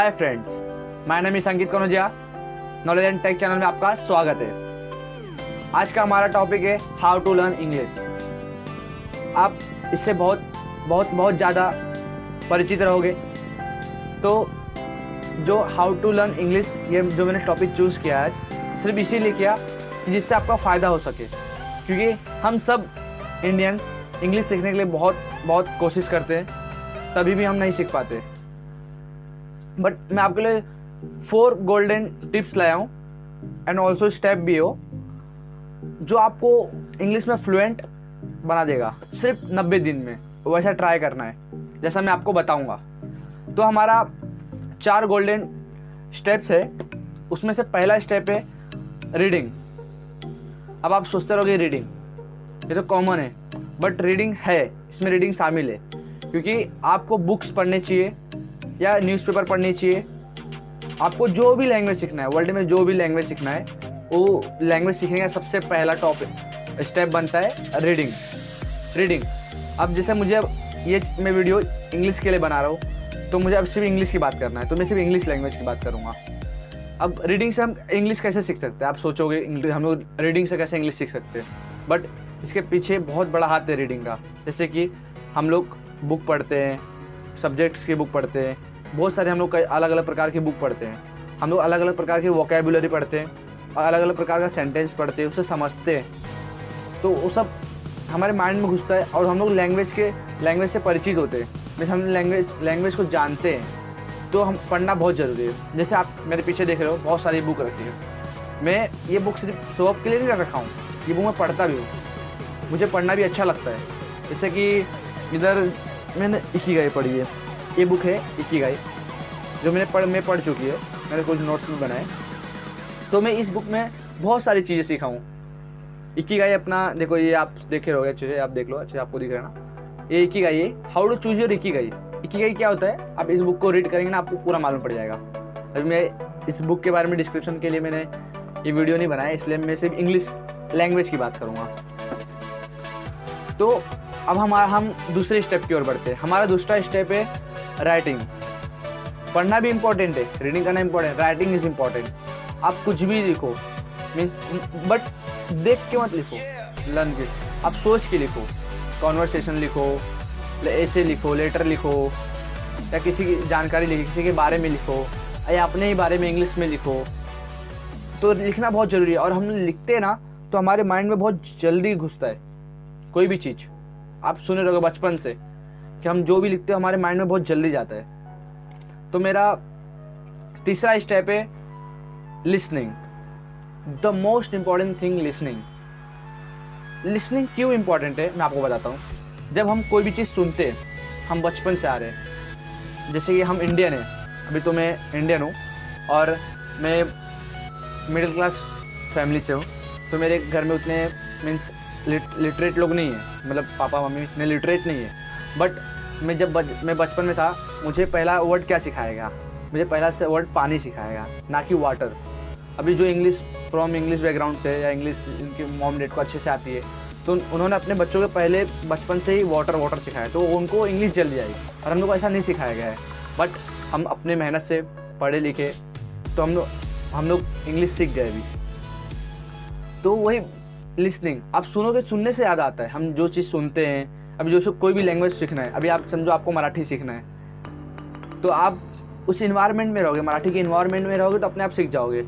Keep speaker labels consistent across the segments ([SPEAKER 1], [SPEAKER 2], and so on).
[SPEAKER 1] Hi friends, my name is Sangeet Kanaujiya. Knowledge and tech channel में आपका स्वागत है। आज का हमारा टॉपिक है हाउ टू लर्न इंग्लिश। आप इससे बहुत ज़्यादा परिचित रहोगे। तो जो हाउ टू लर्न इंग्लिश, ये जो मैंने टॉपिक चूज़ किया है सिर्फ इसीलिए किया कि जिससे आपका फ़ायदा हो सके, क्योंकि हम सब इंडियंस इंग्लिश सीखने के लिए बहुत कोशिश करते हैं, तभी भी हम नहीं सीख पाते। बट मैं आपके लिए 4 गोल्डन टिप्स लाया हूँ एंड ऑल्सो स्टेप भी हो जो आपको इंग्लिश में फ्लुएंट बना देगा सिर्फ 90 दिन में। वैसा ट्राई करना है जैसा मैं आपको बताऊंगा। तो हमारा 4 गोल्डन स्टेप्स है। उसमें से पहला स्टेप है रीडिंग। अब आप सोचते रहोगे रीडिंग ये तो कॉमन है, बट रीडिंग है, इसमें रीडिंग शामिल है, क्योंकि आपको बुक्स पढ़ने चाहिए या न्यूज़पेपर पढ़नी चाहिए। आपको जो भी लैंग्वेज सीखना है, वर्ल्ड में जो भी लैंग्वेज सीखना है, वो लैंग्वेज सीखने का सबसे पहला स्टेप बनता है रीडिंग। अब जैसे मैं वीडियो इंग्लिश के लिए बना रहा हूँ, तो मुझे अब सिर्फ इंग्लिश की बात करना है, तो मैं सिर्फ इंग्लिश लैंग्वेज की बात करूँगा। अब रीडिंग से हम इंग्लिश कैसे सीख सकते हैं? आप सोचोगे हम लोग रीडिंग से कैसे इंग्लिश सीख सकते हैं, बट इसके पीछे बहुत बड़ा हाथ है रीडिंग का। जैसे कि हम लोग बुक पढ़ते हैं, सब्जेक्ट्स की बुक पढ़ते हैं, बहुत सारे हम लोग अलग अलग प्रकार की बुक पढ़ते हैं। हम लोग अलग अलग प्रकार की वोकेबुलरी पढ़ते हैं और अलग अलग प्रकार का सेंटेंस पढ़ते हैं, उसे समझते हैं, तो वो सब हमारे माइंड में घुसता है और हम लोग लैंग्वेज से परिचित होते हैं। जैसे हम लैंग्वेज को जानते हैं, तो हम पढ़ना बहुत ज़रूरी है। जैसे आप मेरे पीछे देख रहे हो, बहुत सारी बुक रखी है। मैं ये बुक सिर्फ शो ऑफ के लिए नहीं रखा हूँ, ये बुक मैं पढ़ता भी हूँ, मुझे पढ़ना भी अच्छा लगता है। जैसे कि इधर मैंने इकिगाई पढ़ी है, ये बुक है इकिगाई, जो मैं पढ़ चुकी है, मैंने कुछ नोट्स में बनाए। तो मैं इस बुक में बहुत सारी चीज़ें सीखा हूँ। इकिगाई अपना देखो, ये आप देखे रहोगे अच्छे से, आप देख लो अच्छे, आपको दिख रहा है ना, ये इकिगाई है, how to choose your ikigai. Ikigai क्या होता है, आप इस बुक को रीड करेंगे ना, आपको पूरा मालूम पड़ जाएगा। अभी मैं इस बुक के बारे में डिस्क्रिप्शन के लिए मैंने ये वीडियो नहीं बनाया, इसलिए मैं सिर्फ इंग्लिश लैंग्वेज की बात करूँगा। तो अब हम दूसरे स्टेप की ओर बढ़ते हैं। हमारा दूसरा स्टेप है राइटिंग। पढ़ना भी इम्पोर्टेंट है, रीडिंग करना इम्पोर्टेंट, राइटिंग इज इम्पोर्टेंट। आप कुछ भी लिखो, बट देख के मत लिखो, लर्न के, आप सोच के लिखो। कॉन्वर्सेशन लिखो, ऐसे लिखो, लेटर लिखो, या किसी की जानकारी लिखो, किसी के बारे में लिखो, या अपने ही बारे में इंग्लिश में लिखो। तो लिखना बहुत ज़रूरी है, और हम लिखते हैं ना तो हमारे माइंड में बहुत जल्दी घुसता है कोई भी चीज़। आप सुने रहोगे बचपन से कि हम जो भी लिखते हैं हमारे माइंड में बहुत जल्दी जाता है। तो मेरा तीसरा स्टेप है listening. The most important thing listening क्यों इम्पॉर्टेंट है मैं आपको बताता हूँ। जब हम कोई भी चीज़ सुनते हैं, हम बचपन से आ रहे हैं, जैसे कि हम इंडियन हैं, अभी तो मैं इंडियन हूँ और मैं मिडिल क्लास फैमिली से हूँ, तो मेरे घर में उतने मीन्स लिटरेट लोग नहीं है, मतलब पापा मम्मी इतने लिटरेट नहीं है। बट मैं बचपन में था, मुझे पहला वर्ड क्या सिखाएगा, मुझे पहला से वर्ड पानी सिखाएगा, ना कि वाटर। अभी जो इंग्लिश बैकग्राउंड से या इंग्लिश इनके मॉम डैड को अच्छे से आती है, तो उन्होंने अपने बच्चों को पहले बचपन से ही वाटर सिखाया, तो उनको इंग्लिश जल्दी आई। और हम लोग को ऐसा नहीं सिखाया गया है, बट हम अपने मेहनत से पढ़े लिखे, तो हम लोग इंग्लिश सीख गए अभी। तो वही लिसनिंग, आप सुनोगे, सुनने से याद आता है। हम जो चीज़ सुनते हैं, अभी जो कोई भी लैंग्वेज सीखना है, अभी आप समझो आपको मराठी सीखना है, तो आप उस इन्वायरमेंट में रहोगे, मराठी के इन्वायरमेंट में रहोगे, तो अपने आप सीख जाओगे।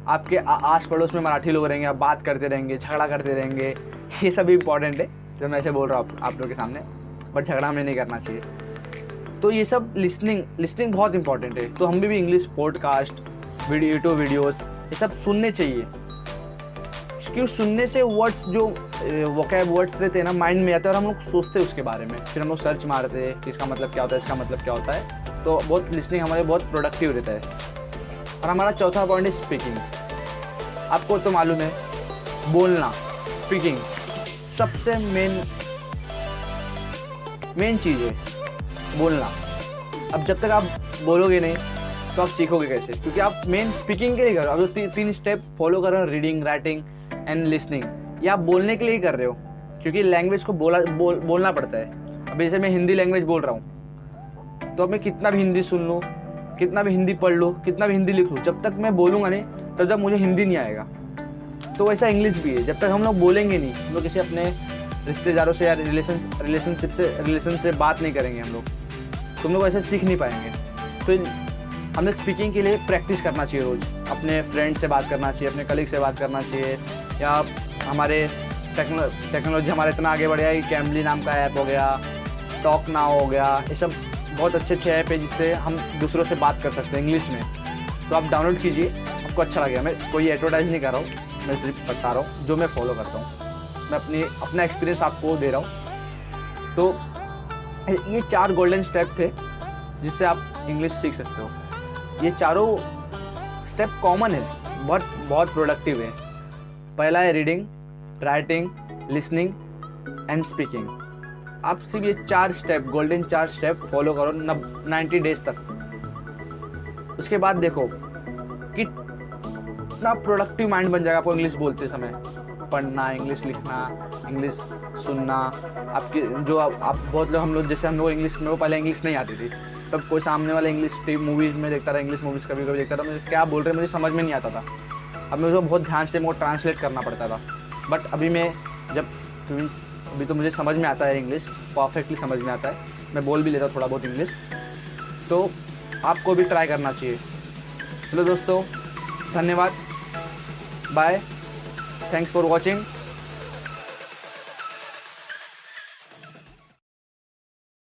[SPEAKER 1] आपके आस पड़ोस में मराठी लोग रहेंगे, आप बात करते रहेंगे, झगड़ा करते रहेंगे, ये सब इंपॉर्टेंट है जो मैं ऐसे बोल रहा हूँ आप लोगों के सामने, बट झगड़ा हमें नहीं करना चाहिए। तो ये सब लिसनिंग बहुत इंपॉर्टेंट है। तो हमें भी इंग्लिश पॉडकास्ट, वीडियोस ये सब सुनने चाहिए, क्यों? सुनने से वर्ड्स जो वोकैब वर्ड्स रहते हैं ना, माइंड में आते हैं और हम लोग सोचते हैं उसके बारे में, फिर हम लोग सर्च मारते हैं कि इसका मतलब क्या होता है, इसका मतलब क्या होता है। तो बहुत लिसनिंग हमारे बहुत प्रोडक्टिव रहता है। और हमारा चौथा पॉइंट है स्पीकिंग। आपको तो मालूम है, बोलना, स्पीकिंग सबसे मेन चीज़ है, बोलना। अब जब तक आप बोलोगे नहीं तो आप सीखोगे कैसे? क्योंकि आप मेन स्पीकिंग के लिए कर रहे हो। अब 3 स्टेप फॉलो कर रहे हो, रीडिंग, राइटिंग एंड लिसनिंग, ये आप बोलने के लिए ही कर रहे हो, क्योंकि लैंग्वेज को बोलना पड़ता है। अब जैसे मैं हिंदी लैंग्वेज बोल रहा हूँ, तो अब मैं कितना भी हिंदी सुन लूँ, कितना भी हिंदी पढ़ लूँ, कितना भी हिंदी लिख लूँ, जब तक मैं बोलूँगा नहीं तब तक मुझे हिंदी नहीं आएगा। तो वैसा इंग्लिश भी है, जब तक हम लोग बोलेंगे नहीं, हम लोग किसी अपने रिश्तेदारों से या रिलेशन से बात नहीं करेंगे हम लोग, तो हम लोग ऐसे सीख नहीं पाएंगे। तो हमें स्पीकिंग के लिए प्रैक्टिस करना चाहिए रोज़, अपने फ्रेंड से बात करना चाहिए, अपने कलीग से बात करना चाहिए, या हमारे टेक्नोलॉजी हमारा इतना आगे बढ़ गया है कि कैमली नाम का ऐप हो गया, टॉक नाउ हो गया, ये सब बहुत अच्छे ऐप है जिससे हम दूसरों से बात कर सकते हैं इंग्लिश में। तो आप डाउनलोड कीजिए, आपको अच्छा लगेगा। मैं कोई एडवर्टाइज़ नहीं कर रहा हूँ, मैं सिर्फ बता रहा हूँ जो मैं फॉलो करता हूँ, मैं अपना एक्सपीरियंस आपको दे रहा हूँ। तो ये 4 गोल्डन स्टेप थे जिससे आप इंग्लिश सीख सकते हो। ये चारों स्टेप कॉमन है, बहुत प्रोडक्टिव है। पहला है reading, writing, listening and speaking. आप सिर्फ ये 4 स्टेप, गोल्डन 4 स्टेप फॉलो करो 90 डेज तक। उसके बाद देखो कि कितना प्रोडक्टिव माइंड बन जाएगा आपको इंग्लिश बोलते समय। पढ़ना, इंग्लिश लिखना, इंग्लिश सुनना। आपकी जो आप बहुत लोग, हम लोग इंग्लिश में, वो पहले इंग्लिश नहीं आती थी, तब कोई सामने वाला इंग्लिश मूवीज़ में देखता रहा, इंग्लिश मूवीज़ कभी देखता था, मुझे क्या बोल रहे हैं मुझे समझ में नहीं आता था। अब मुझे बहुत ध्यान से मुझे ट्रांसलेट करना पड़ता था। बट अभी अभी तो मुझे समझ में आता है इंग्लिश, परफेक्टली समझ में आता है, मैं बोल भी लेता थोड़ा बहुत इंग्लिश। तो आपको भी ट्राई करना चाहिए। चलो दोस्तों, धन्यवाद, बाय, थैंक्स फॉर वॉचिंग।